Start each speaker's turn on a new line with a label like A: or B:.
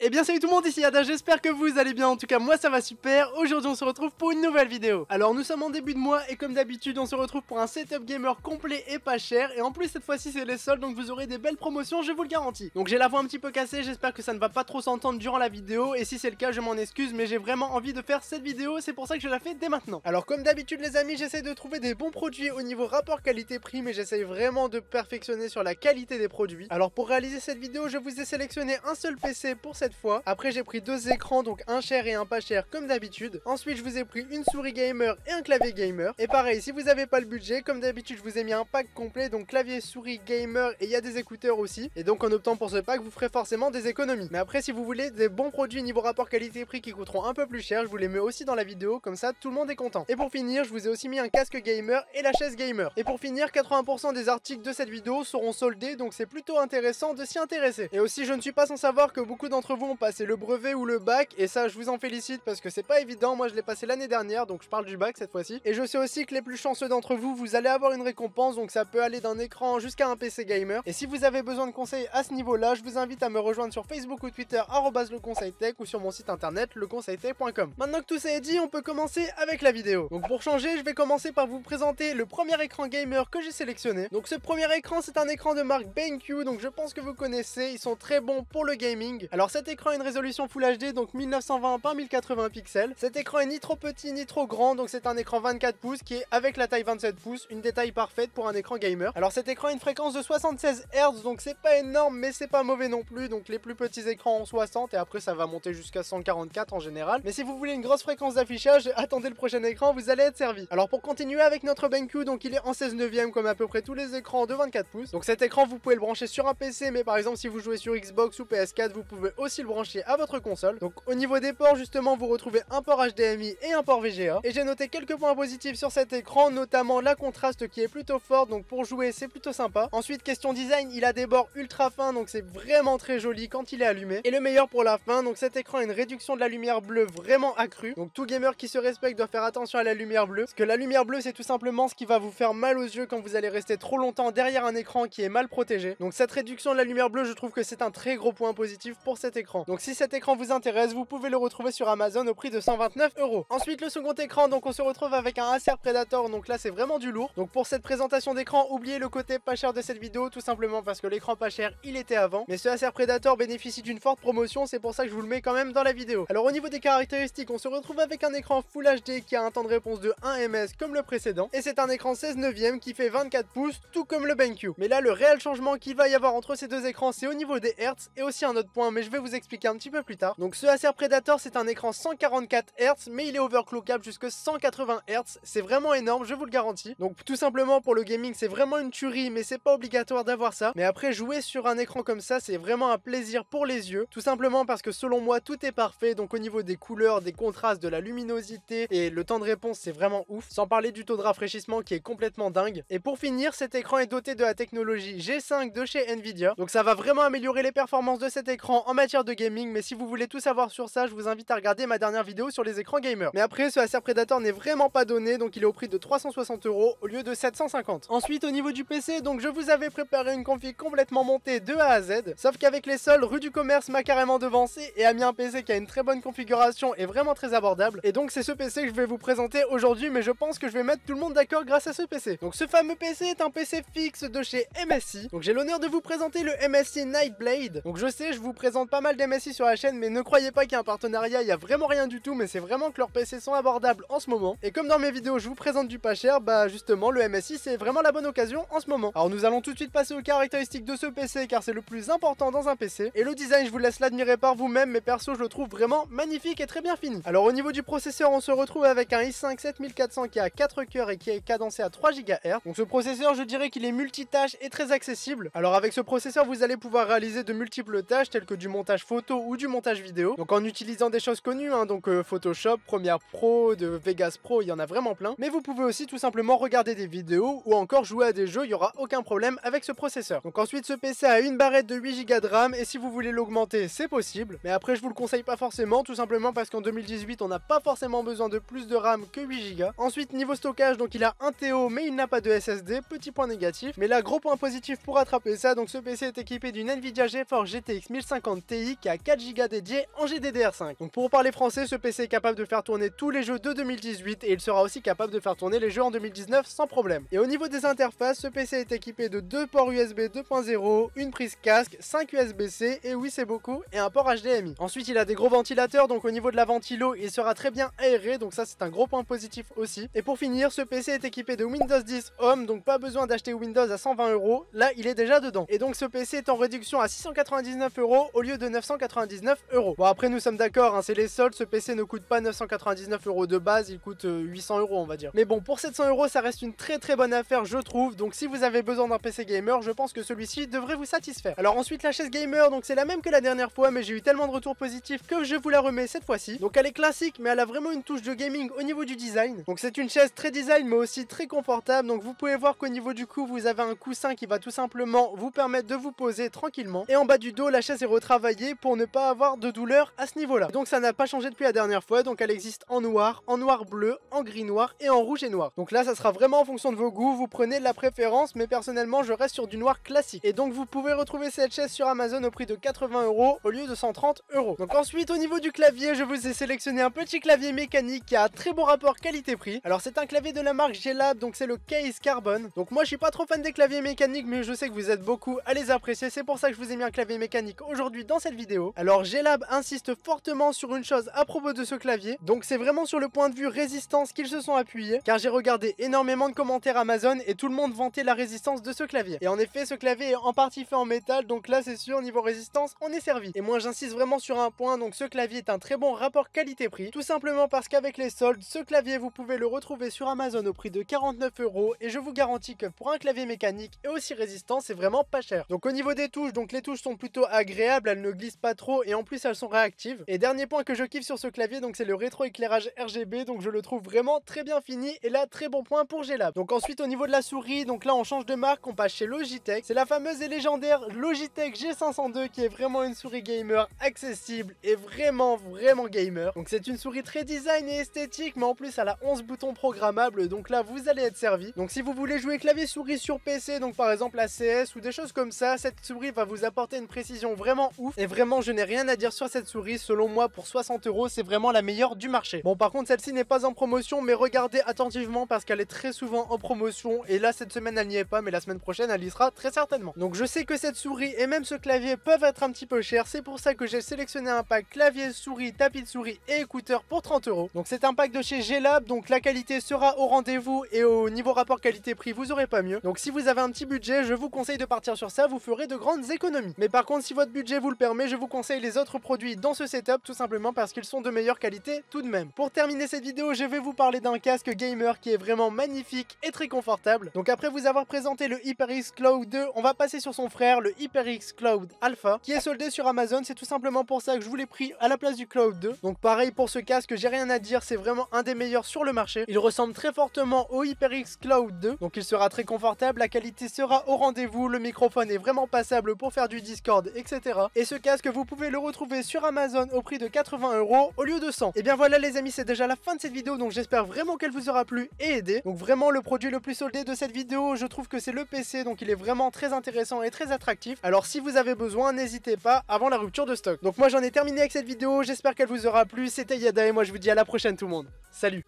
A: Eh bien salut tout le monde, ici Ada, j'espère que vous allez bien, en tout cas moi ça va super. Aujourd'hui on se retrouve pour une nouvelle vidéo. Alors nous sommes en début de mois et comme d'habitude on se retrouve pour un setup gamer complet et pas cher. Et en plus cette fois-ci c'est les soldes, donc vous aurez des belles promotions, je vous le garantis. Donc j'ai la voix un petit peu cassée, j'espère que ça ne va pas trop s'entendre durant la vidéo. Et si c'est le cas je m'en excuse, mais j'ai vraiment envie de faire cette vidéo, c'est pour ça que je la fais dès maintenant. Alors comme d'habitude les amis, j'essaie de trouver des bons produits au niveau rapport qualité-prix, mais j'essaie vraiment de perfectionner sur la qualité des produits. Alors pour réaliser cette vidéo je vous ai sélectionné un seul PC pour cette fois. Après j'ai pris deux écrans, donc un cher et un pas cher comme d'habitude. Ensuite je vous ai pris une souris gamer et un clavier gamer. Et pareil, si vous n'avez pas le budget, comme d'habitude je vous ai mis un pack complet, donc clavier, souris, gamer, et il y a des écouteurs aussi. Et donc en optant pour ce pack vous ferez forcément des économies. Mais après si vous voulez des bons produits niveau rapport qualité-prix qui coûteront un peu plus cher, je vous les mets aussi dans la vidéo, comme ça tout le monde est content. Et pour finir je vous ai aussi mis un casque gamer et la chaise gamer. Et pour finir 80% des articles de cette vidéo seront soldés, donc c'est plutôt intéressant de s'y intéresser. Et aussi je ne suis pas sans savoir que beaucoup d'entre vous ont passé le brevet ou le bac, et ça je vous en félicite parce que c'est pas évident. Moi je l'ai passé l'année dernière, donc je parle du bac cette fois-ci. Et je sais aussi que les plus chanceux d'entre vous, vous allez avoir une récompense, donc ça peut aller d'un écran jusqu'à un PC gamer. Et si vous avez besoin de conseils à ce niveau-là, je vous invite à me rejoindre sur Facebook ou Twitter @leconseiltech ou sur mon site internet leconseiltech.com. Maintenant que tout ça est dit, on peut commencer avec la vidéo. Donc pour changer, je vais commencer par vous présenter le premier écran gamer que j'ai sélectionné. Donc ce premier écran, c'est un écran de marque BenQ, donc je pense que vous connaissez, ils sont très bons pour le gaming. Alors cet écran a une résolution Full HD, donc 1920 par 1080 pixels. Cet écran est ni trop petit ni trop grand, donc c'est un écran 24 pouces qui est avec la taille 27 pouces, une des tailles parfaites pour un écran gamer. Alors cet écran a une fréquence de 76 Hz, donc c'est pas énorme mais c'est pas mauvais non plus, donc les plus petits écrans ont 60 et après ça va monter jusqu'à 144 en général. Mais si vous voulez une grosse fréquence d'affichage, attendez le prochain écran, vous allez être servi. Alors pour continuer avec notre BenQ, donc il est en 16 neuvième comme à peu près tous les écrans de 24 pouces. Donc cet écran vous pouvez le brancher sur un PC, mais par exemple si vous jouez sur Xbox ou PS4, vous pouvez aussi le brancher à votre console. Donc au niveau des ports justement vous retrouvez un port HDMI et un port VGA. Et j'ai noté quelques points positifs sur cet écran, notamment la contraste qui est plutôt forte, donc pour jouer c'est plutôt sympa. Ensuite question design, il a des bords ultra fins, donc c'est vraiment très joli quand il est allumé. Et le meilleur pour la fin, donc cet écran a une réduction de la lumière bleue vraiment accrue. Donc tout gamer qui se respecte doit faire attention à la lumière bleue, parce que la lumière bleue c'est tout simplement ce qui va vous faire mal aux yeux quand vous allez rester trop longtemps derrière un écran qui est mal protégé. Donc cette réduction de la lumière bleue, je trouve que c'est un très gros point positif pour cet écran. Donc si cet écran vous intéresse, vous pouvez le retrouver sur Amazon au prix de 129 €. Ensuite le second écran, donc on se retrouve avec un Acer Predator, donc là c'est vraiment du lourd. Donc pour cette présentation d'écran, oubliez le côté pas cher de cette vidéo, tout simplement parce que l'écran pas cher il était avant. Mais ce Acer Predator bénéficie d'une forte promotion, c'est pour ça que je vous le mets quand même dans la vidéo. Alors au niveau des caractéristiques, on se retrouve avec un écran Full HD qui a un temps de réponse de 1 ms comme le précédent. Et c'est un écran 16 neuvième qui fait 24 pouces, tout comme le BenQ. Mais là le réel changement qu'il va y avoir entre ces deux écrans, c'est au niveau des Hertz et aussi un autre point, mais je vais vous expliquer un petit peu plus tard. Donc ce Acer Predator c'est un écran 144 Hz, mais il est overclockable jusque 180 Hz, c'est vraiment énorme, je vous le garantis. Donc tout simplement pour le gaming c'est vraiment une tuerie, mais c'est pas obligatoire d'avoir ça. Mais après jouer sur un écran comme ça c'est vraiment un plaisir pour les yeux, tout simplement parce que selon moi tout est parfait. Donc au niveau des couleurs, des contrastes, de la luminosité et le temps de réponse c'est vraiment ouf, sans parler du taux de rafraîchissement qui est complètement dingue. Et pour finir, cet écran est doté de la technologie G5 de chez Nvidia, donc ça va vraiment améliorer les performances de cet écran en matière de gaming. Mais si vous voulez tout savoir sur ça, je vous invite à regarder ma dernière vidéo sur les écrans gamers. Mais après ce Acer Predator n'est vraiment pas donné, donc il est au prix de 360 € au lieu de 750. Ensuite au niveau du PC, donc je vous avais préparé une config complètement montée de A à Z, sauf qu'avec les soldes, Rue du Commerce m'a carrément devancé et a mis un PC qui a une très bonne configuration et vraiment très abordable. Et donc c'est ce PC que je vais vous présenter aujourd'hui, mais je pense que je vais mettre tout le monde d'accord grâce à ce PC. Donc ce fameux PC est un PC fixe de chez MSI. Donc j'ai l'honneur de vous présenter le MSI Nightblade. Donc je sais, je vous présente pas mal d'MSI sur la chaîne, mais ne croyez pas qu'il y a un partenariat, il y a vraiment rien du tout, mais c'est vraiment que leurs PC sont abordables en ce moment. Et comme dans mes vidéos je vous présente du pas cher, bah justement le MSI c'est vraiment la bonne occasion en ce moment. Alors nous allons tout de suite passer aux caractéristiques de ce PC, car c'est le plus important dans un PC. Et le design je vous laisse l'admirer par vous-même, mais perso je le trouve vraiment magnifique et très bien fini. Alors au niveau du processeur, on se retrouve avec un i5 7400 qui a 4 cœurs et qui est cadencé à 3 GHz. Donc ce processeur je dirais qu'il est multitâche et très accessible. Alors avec ce processeur vous allez pouvoir réaliser de multiples tâches telles que du montage photo ou du montage vidéo. Donc en utilisant des choses connues, donc Photoshop, Premiere Pro, de Vegas Pro, il y en a vraiment plein. Mais vous pouvez aussi tout simplement regarder des vidéos ou encore jouer à des jeux, il n'y aura aucun problème avec ce processeur. Donc ensuite ce PC a une barrette de 8 Go de RAM et si vous voulez l'augmenter c'est possible. Mais après je vous le conseille pas forcément, tout simplement parce qu'en 2018 on n'a pas forcément besoin de plus de RAM que 8 Go. Ensuite niveau stockage, donc il a un TO mais il n'a pas de SSD, petit point négatif. Mais là gros point positif pour rattraper ça, donc ce PC est équipé d'une Nvidia GeForce GTX 1050 Ti Mali qui a 4 Go dédiés en GDDR5. Donc pour parler français, ce PC est capable de faire tourner tous les jeux de 2018 et il sera aussi capable de faire tourner les jeux en 2019 sans problème. Et au niveau des interfaces, ce PC est équipé de 2 ports USB 2.0, une prise casque, 5 USB-C et oui c'est beaucoup, et un port HDMI. Ensuite il a des gros ventilateurs, donc au niveau de la ventilo il sera très bien aéré, donc ça c'est un gros point positif aussi. Et pour finir, ce PC est équipé de Windows 10 Home, donc pas besoin d'acheter Windows à 120 €, là il est déjà dedans. Et donc ce PC est en réduction à 699 € au lieu de 999 €. Bon après nous sommes d'accord, hein, c'est les soldes, ce PC ne coûte pas 999 € de base, il coûte 800 € on va dire. Mais bon, pour 700 € ça reste une très bonne affaire je trouve, donc si vous avez besoin d'un PC gamer, je pense que celui-ci devrait vous satisfaire. Alors ensuite la chaise gamer, donc c'est la même que la dernière fois, mais j'ai eu tellement de retours positifs que je vous la remets cette fois-ci. Donc elle est classique, mais elle a vraiment une touche de gaming au niveau du design. Donc c'est une chaise très design, mais aussi très confortable. Donc vous pouvez voir qu'au niveau du cou, vous avez un coussin qui va tout simplement vous permettre de vous poser tranquillement. Et en bas du dos, la chaise est retravaillée pour ne pas avoir de douleur à ce niveau-là. Donc ça n'a pas changé depuis la dernière fois, donc elle existe en noir bleu, en gris noir et en rouge et noir. Donc là ça sera vraiment en fonction de vos goûts, vous prenez de la préférence, mais personnellement je reste sur du noir classique. Et donc vous pouvez retrouver cette chaise sur Amazon au prix de 80 € au lieu de 130 €. Donc ensuite au niveau du clavier, je vous ai sélectionné un petit clavier mécanique qui a un très bon rapport qualité-prix. Alors c'est un clavier de la marque G-Lab, donc c'est le Case Carbon. Donc moi je suis pas trop fan des claviers mécaniques, mais je sais que vous êtes beaucoup à les apprécier, c'est pour ça que je vous ai mis un clavier mécanique aujourd'hui dans cette vidéo. Alors G-Lab insiste fortement sur une chose à propos de ce clavier, donc c'est vraiment sur le point de vue résistance qu'ils se sont appuyés, car j'ai regardé énormément de commentaires Amazon et tout le monde vantait la résistance de ce clavier. Et en effet ce clavier est en partie fait en métal, donc là c'est sûr niveau résistance on est servi. Et moi j'insiste vraiment sur un point, donc ce clavier est un très bon rapport qualité-prix, tout simplement parce qu'avec les soldes, ce clavier vous pouvez le retrouver sur Amazon au prix de 49 € et je vous garantis que pour un clavier mécanique et aussi résistant c'est vraiment pas cher. Donc au niveau des touches, donc les touches sont plutôt agréables, elles ne glissent pas trop et en plus elles sont réactives. Et dernier point que je kiffe sur ce clavier, donc c'est le rétroéclairage RGB, donc je le trouve vraiment très bien fini et là très bon point pour G-Lab. Donc ensuite au niveau de la souris, donc là on change de marque, on passe chez Logitech, c'est la fameuse et légendaire Logitech G502 qui est vraiment une souris gamer accessible et vraiment gamer. Donc c'est une souris très design et esthétique, mais en plus elle a 11 boutons programmables, donc là vous allez être servi. Donc si vous voulez jouer clavier souris sur PC, donc par exemple la CS ou des choses comme ça, cette souris va vous apporter une précision vraiment ouf. Et vraiment je n'ai rien à dire sur cette souris, selon moi pour 60 € c'est vraiment la meilleure du marché. Bon par contre celle-ci n'est pas en promotion, mais regardez attentivement parce qu'elle est très souvent en promotion et là cette semaine elle n'y est pas, mais la semaine prochaine elle y sera très certainement. Donc je sais que cette souris et même ce clavier peuvent être un petit peu chers, c'est pour ça que j'ai sélectionné un pack clavier, souris, tapis de souris et écouteurs pour 30 €. Donc c'est un pack de chez G-Lab, donc la qualité sera au rendez-vous et au niveau rapport qualité-prix vous aurez pas mieux. Donc si vous avez un petit budget, je vous conseille de partir sur ça, vous ferez de grandes économies. Mais par contre si votre budget vous le permet, je vous conseille les autres produits dans ce setup, tout simplement parce qu'ils sont de meilleure qualité tout de même. Pour terminer cette vidéo, je vais vous parler d'un casque gamer qui est vraiment magnifique et très confortable. Donc après vous avoir présenté le HyperX Cloud 2, on va passer sur son frère, le HyperX Cloud Alpha, qui est soldé sur Amazon. C'est tout simplement pour ça que je vous l'ai pris à la place du Cloud 2. Donc pareil pour ce casque, j'ai rien à dire, c'est vraiment un des meilleurs sur le marché. Il ressemble très fortement au HyperX Cloud 2, donc il sera très confortable, la qualité sera au rendez-vous, le microphone est vraiment passable pour faire du Discord, etc. Et ce casque, vous pouvez le retrouver sur Amazon au prix de 80 € au lieu de 100. Et bien voilà les amis, c'est déjà la fin de cette vidéo, donc j'espère vraiment qu'elle vous aura plu et aidé. Donc vraiment le produit le plus soldé de cette vidéo, je trouve que c'est le PC, donc il est vraiment très intéressant et très attractif. Alors si vous avez besoin, n'hésitez pas avant la rupture de stock. Donc moi j'en ai terminé avec cette vidéo, j'espère qu'elle vous aura plu, c'était Yada et moi je vous dis à la prochaine tout le monde. Salut!